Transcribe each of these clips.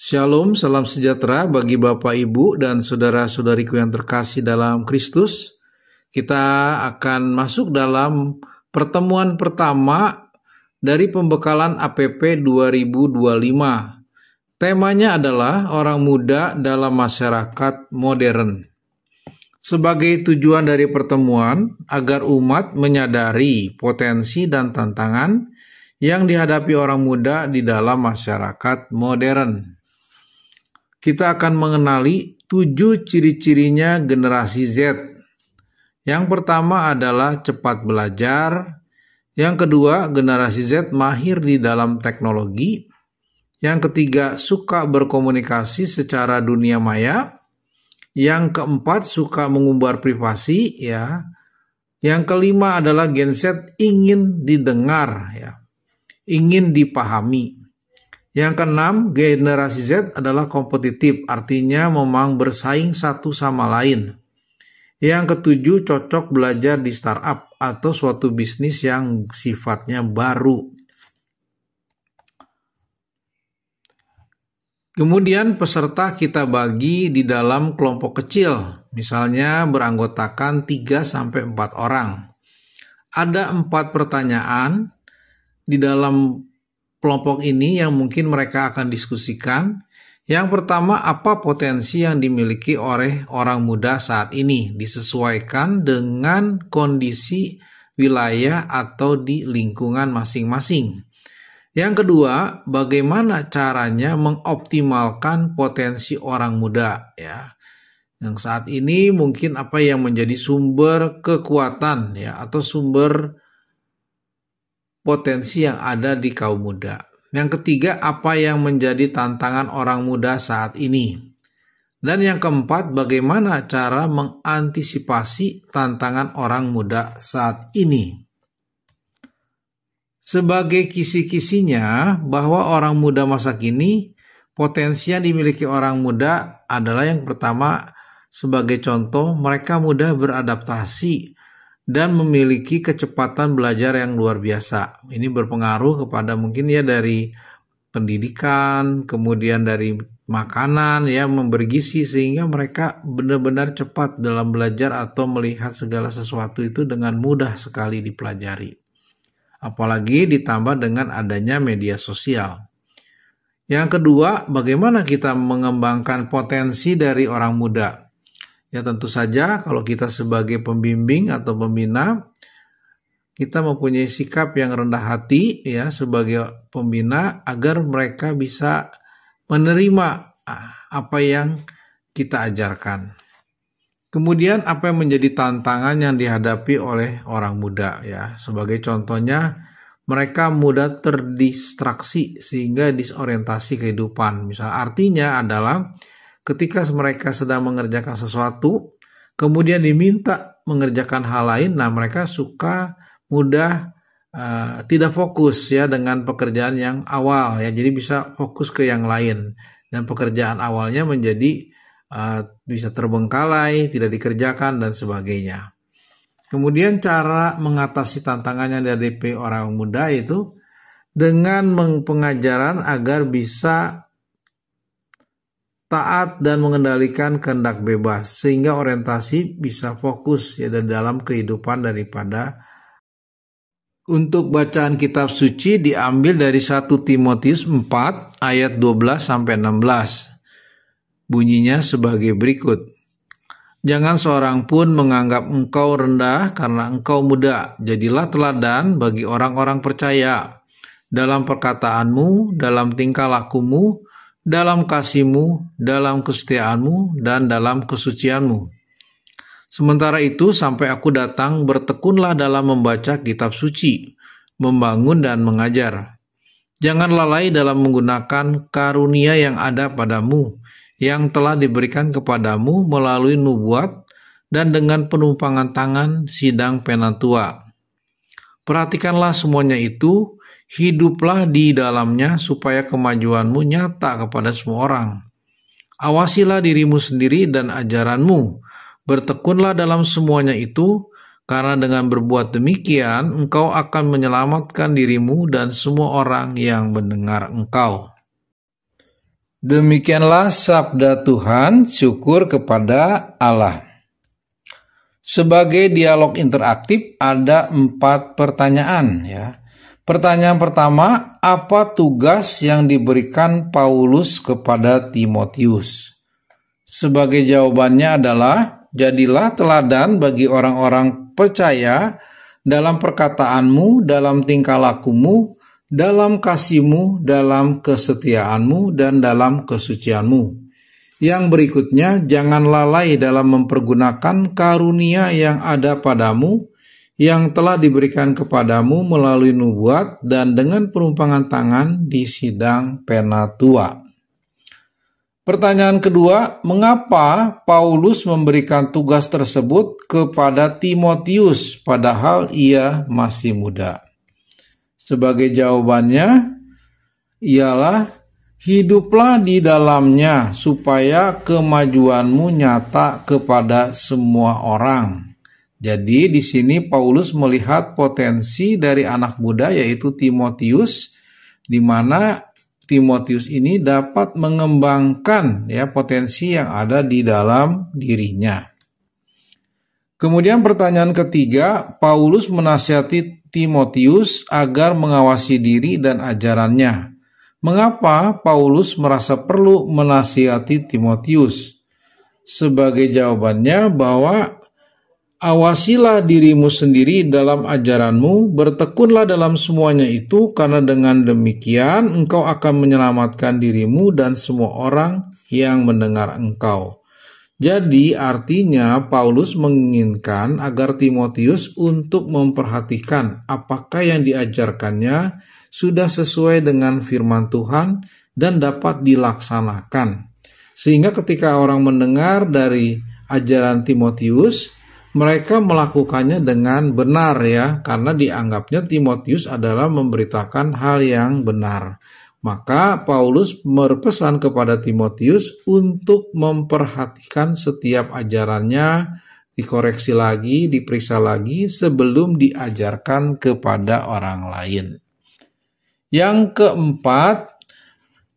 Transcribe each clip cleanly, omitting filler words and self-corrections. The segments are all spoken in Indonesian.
Shalom, salam sejahtera bagi Bapak, Ibu, dan saudara-saudariku yang terkasih dalam Kristus. Kita akan masuk dalam pertemuan pertama dari pembekalan APP 2025. Temanya adalah orang muda dalam masyarakat modern. Sebagai tujuan dari pertemuan, agar umat menyadari potensi dan tantangan yang dihadapi orang muda di dalam masyarakat modern. Kita akan mengenali 7 ciri-cirinya generasi Z. Yang pertama adalah cepat belajar. Yang kedua, generasi Z mahir di dalam teknologi. Yang ketiga, suka berkomunikasi secara dunia maya. Yang keempat, suka mengumbar privasi, ya. Yang kelima adalah Gen Z ingin didengar, ya. Ingin dipahami. Yang keenam, generasi Z adalah kompetitif, artinya memang bersaing satu sama lain. Yang ketujuh, cocok belajar di startup atau suatu bisnis yang sifatnya baru. Kemudian peserta kita bagi di dalam kelompok kecil, misalnya beranggotakan 3-4 orang. Ada 4 pertanyaan di dalam kelompok ini yang mungkin mereka akan diskusikan. Yang pertama, apa potensi yang dimiliki oleh orang muda saat ini disesuaikan dengan kondisi wilayah atau di lingkungan masing-masing. Yang kedua, bagaimana caranya mengoptimalkan potensi orang muda, ya. Yang saat ini mungkin apa yang menjadi sumber kekuatan, ya, atau sumber potensi yang ada di kaum muda. Yang ketiga, apa yang menjadi tantangan orang muda saat ini. Dan yang keempat, bagaimana cara mengantisipasi tantangan orang muda saat ini. Sebagai kisi-kisinya, bahwa orang muda masa kini, potensi yang dimiliki orang muda adalah yang pertama, sebagai contoh, mereka mudah beradaptasi dan memiliki kecepatan belajar yang luar biasa. Ini berpengaruh kepada mungkin ya dari pendidikan, kemudian dari makanan ya, memberi gizi, sehingga mereka benar-benar cepat dalam belajar atau melihat segala sesuatu itu dengan mudah sekali dipelajari. Apalagi ditambah dengan adanya media sosial. Yang kedua, bagaimana kita mengembangkan potensi dari orang muda? Ya tentu saja kalau kita sebagai pembimbing atau pembina, kita mempunyai sikap yang rendah hati ya sebagai pembina agar mereka bisa menerima apa yang kita ajarkan. Kemudian apa yang menjadi tantangan yang dihadapi oleh orang muda ya. Sebagai contohnya, mereka mudah terdistraksi sehingga disorientasi kehidupan. Misal artinya adalah ketika mereka sedang mengerjakan sesuatu, kemudian diminta mengerjakan hal lain, nah mereka suka mudah tidak fokus ya dengan pekerjaan yang awal ya, jadi bisa fokus ke yang lain dan pekerjaan awalnya menjadi bisa terbengkalai, tidak dikerjakan dan sebagainya. Kemudian cara mengatasi tantangan yang dihadapi orang muda itu dengan pengajaran agar bisa taat dan mengendalikan kehendak bebas sehingga orientasi bisa fokus ya dalam kehidupan daripada. Untuk bacaan kitab suci diambil dari 1 Timotius 4 ayat 12-16. Bunyinya sebagai berikut. Jangan seorang pun menganggap engkau rendah karena engkau muda. Jadilah teladan bagi orang-orang percaya dalam perkataanmu, dalam tingkah lakumu, dalam kasihmu, dalam kesetiaanmu, dan dalam kesucianmu. Sementara itu, sampai aku datang, bertekunlah dalam membaca kitab suci, membangun dan mengajar. Jangan lalai dalam menggunakan karunia yang ada padamu, yang telah diberikan kepadamu melalui nubuat dan dengan penumpangan tangan sidang penatua. Perhatikanlah semuanya itu, hiduplah di dalamnya supaya kemajuanmu nyata kepada semua orang. Awasilah dirimu sendiri dan ajaranmu, bertekunlah dalam semuanya itu, karena dengan berbuat demikian engkau akan menyelamatkan dirimu dan semua orang yang mendengar engkau. Demikianlah sabda Tuhan, syukur kepada Allah. Sebagai dialog interaktif ada 4 pertanyaan ya. Pertanyaan pertama, apa tugas yang diberikan Paulus kepada Timotius? Sebagai jawabannya adalah, jadilah teladan bagi orang-orang percaya dalam perkataanmu, dalam tingkah lakumu, dalam kasihmu, dalam kesetiaanmu, dan dalam kesucianmu. Yang berikutnya, jangan lalai dalam mempergunakan karunia yang ada padamu, yang telah diberikan kepadamu melalui nubuat dan dengan penumpangan tangan di sidang penatua. Pertanyaan kedua, mengapa Paulus memberikan tugas tersebut kepada Timotius padahal ia masih muda? Sebagai jawabannya ialah, hiduplah di dalamnya supaya kemajuanmu nyata kepada semua orang. Jadi di sini Paulus melihat potensi dari anak muda yaitu Timotius, di mana Timotius ini dapat mengembangkan ya potensi yang ada di dalam dirinya. Kemudian pertanyaan ketiga, Paulus menasihati Timotius agar mengawasi diri dan ajarannya. Mengapa Paulus merasa perlu menasihati Timotius? Sebagai jawabannya bahwa awasilah dirimu sendiri dalam ajaranmu, bertekunlah dalam semuanya itu, karena dengan demikian engkau akan menyelamatkan dirimu dan semua orang yang mendengar engkau. Jadi artinya Paulus menginginkan agar Timotius untuk memperhatikan apakah yang diajarkannya sudah sesuai dengan firman Tuhan dan dapat dilaksanakan. Sehingga ketika orang mendengar dari ajaran Timotius, mereka melakukannya dengan benar ya, karena dianggapnya Timotius adalah memberitakan hal yang benar. Maka Paulus berpesan kepada Timotius untuk memperhatikan setiap ajarannya, dikoreksi lagi, diperiksa lagi sebelum diajarkan kepada orang lain. Yang keempat,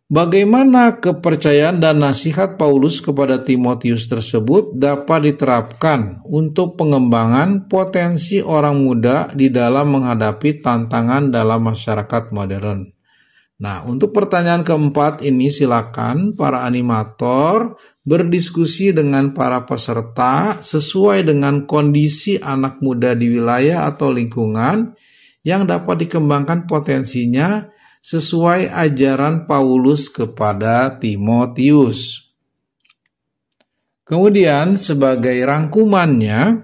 bagaimana kepercayaan dan nasihat Paulus kepada Timotius tersebut dapat diterapkan untuk pengembangan potensi orang muda di dalam menghadapi tantangan dalam masyarakat modern. Nah, untuk pertanyaan keempat ini silakan para animator berdiskusi dengan para peserta sesuai dengan kondisi anak muda di wilayah atau lingkungan yang dapat dikembangkan potensinya sesuai ajaran Paulus kepada Timotius. Kemudian sebagai rangkumannya,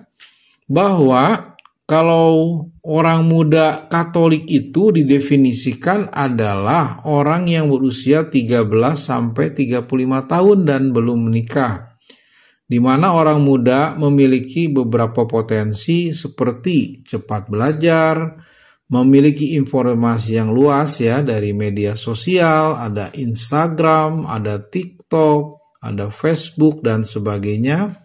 bahwa kalau orang muda Katolik itu didefinisikan adalah orang yang berusia 13 sampai 35 tahun dan belum menikah, di mana orang muda memiliki beberapa potensi seperti cepat belajar, memiliki informasi yang luas ya dari media sosial, ada Instagram, ada TikTok, ada Facebook dan sebagainya.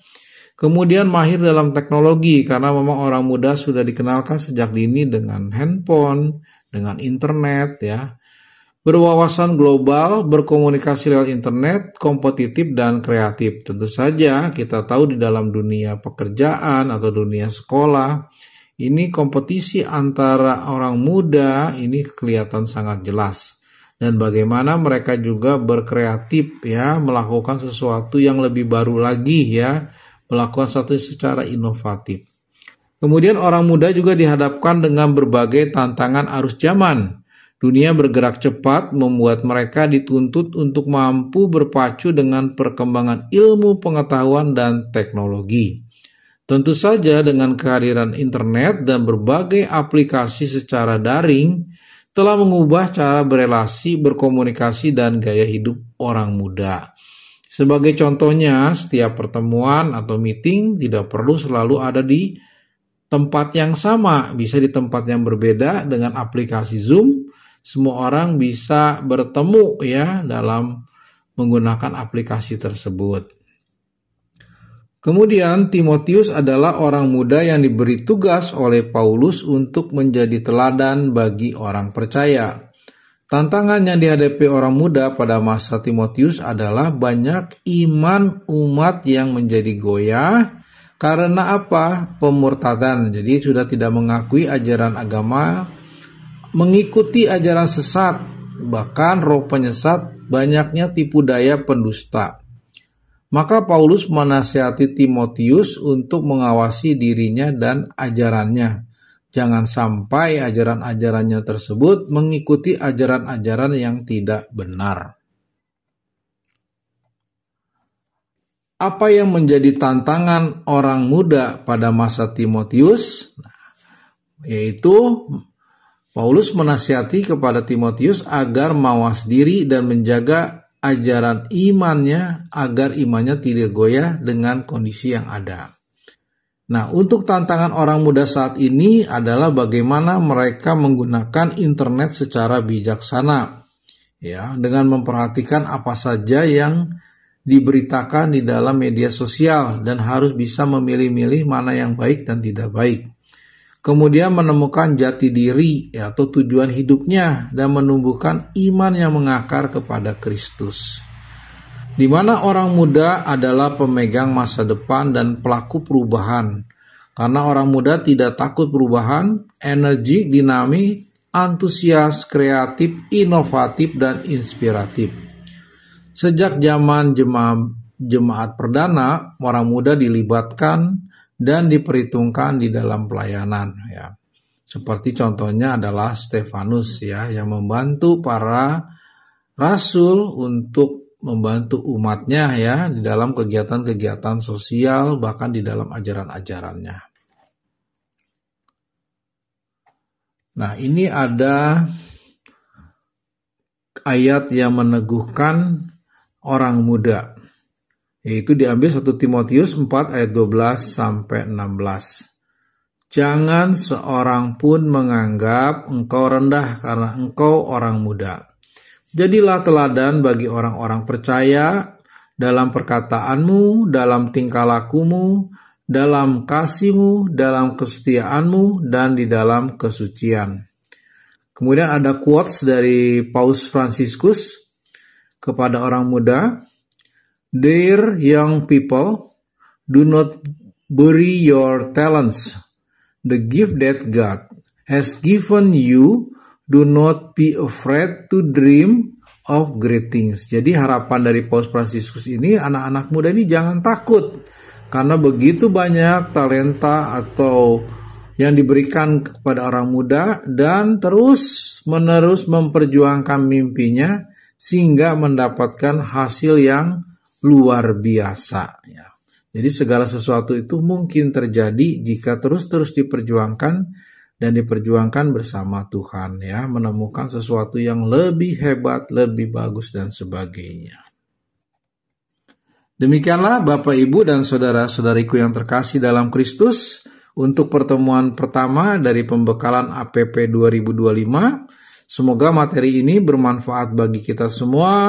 Kemudian mahir dalam teknologi karena memang orang muda sudah dikenalkan sejak dini dengan handphone, dengan internet ya. Berwawasan global, berkomunikasi lewat internet, kompetitif dan kreatif. Tentu saja kita tahu di dalam dunia pekerjaan atau dunia sekolah, ini kompetisi antara orang muda ini kelihatan sangat jelas. Dan bagaimana mereka juga berkreatif ya, melakukan sesuatu yang lebih baru lagi ya, melakukan sesuatu secara inovatif. Kemudian orang muda juga dihadapkan dengan berbagai tantangan arus zaman. Dunia bergerak cepat membuat mereka dituntut untuk mampu berpacu dengan perkembangan ilmu pengetahuan dan teknologi. Tentu saja dengan kehadiran internet dan berbagai aplikasi secara daring telah mengubah cara berelasi, berkomunikasi, dan gaya hidup orang muda. Sebagai contohnya, setiap pertemuan atau meeting tidak perlu selalu ada di tempat yang sama, bisa di tempat yang berbeda. Dengan aplikasi Zoom, semua orang bisa bertemu ya dalam menggunakan aplikasi tersebut. Kemudian Timotius adalah orang muda yang diberi tugas oleh Paulus untuk menjadi teladan bagi orang percaya. Tantangan yang dihadapi orang muda pada masa Timotius adalah banyak iman umat yang menjadi goyah karena apa? Pemurtadan. Jadi sudah tidak mengakui ajaran agama, mengikuti ajaran sesat, bahkan roh penyesat, banyaknya tipu daya pendusta. Maka Paulus menasihati Timotius untuk mengawasi dirinya dan ajarannya. Jangan sampai ajaran-ajarannya tersebut mengikuti ajaran-ajaran yang tidak benar. Apa yang menjadi tantangan orang muda pada masa Timotius? Yaitu Paulus menasihati kepada Timotius agar mawas diri dan menjaga ajaran imannya agar imannya tidak goyah dengan kondisi yang ada. Nah, untuk tantangan orang muda saat ini adalah bagaimana mereka menggunakan internet secara bijaksana, ya, dengan memperhatikan apa saja yang diberitakan di dalam media sosial dan harus bisa memilih-milih mana yang baik dan tidak baik. Kemudian menemukan jati diri atau tujuan hidupnya dan menumbuhkan iman yang mengakar kepada Kristus. Di mana orang muda adalah pemegang masa depan dan pelaku perubahan. Karena orang muda tidak takut perubahan, energik, dinamik, antusias, kreatif, inovatif, dan inspiratif. Sejak zaman jemaat perdana, orang muda dilibatkan dan diperhitungkan di dalam pelayanan. Ya. Seperti contohnya adalah Stefanus, ya, yang membantu para rasul untuk membantu umatnya, ya, di dalam kegiatan-kegiatan sosial, bahkan di dalam ajaran-ajarannya. Nah, ini ada ayat yang meneguhkan orang muda, yaitu diambil 1 Timotius 4 ayat 12 sampai 16. Jangan seorang pun menganggap engkau rendah karena engkau orang muda. Jadilah teladan bagi orang-orang percaya dalam perkataanmu, dalam tingkah lakumu, dalam kasihmu, dalam kesetiaanmu, dan di dalam kesucian. Kemudian ada quotes dari Paus Fransiskus kepada orang muda. Dear young people, do not bury your talents. The gift that God has given you, do not be afraid to dream of great things. Jadi harapan dari Paus Fransiskus ini, anak-anak muda ini jangan takut. Karena begitu banyak talenta atau yang diberikan kepada orang muda dan terus-menerus memperjuangkan mimpinya sehingga mendapatkan hasil yang luar biasa. Ya. Jadi segala sesuatu itu mungkin terjadi jika terus-terus diperjuangkan dan diperjuangkan bersama Tuhan, ya, menemukan sesuatu yang lebih hebat, lebih bagus, dan sebagainya. Demikianlah Bapak, Ibu, dan saudara-saudariku yang terkasih dalam Kristus, untuk pertemuan pertama dari pembekalan APP 2025. Semoga materi ini bermanfaat bagi kita semua.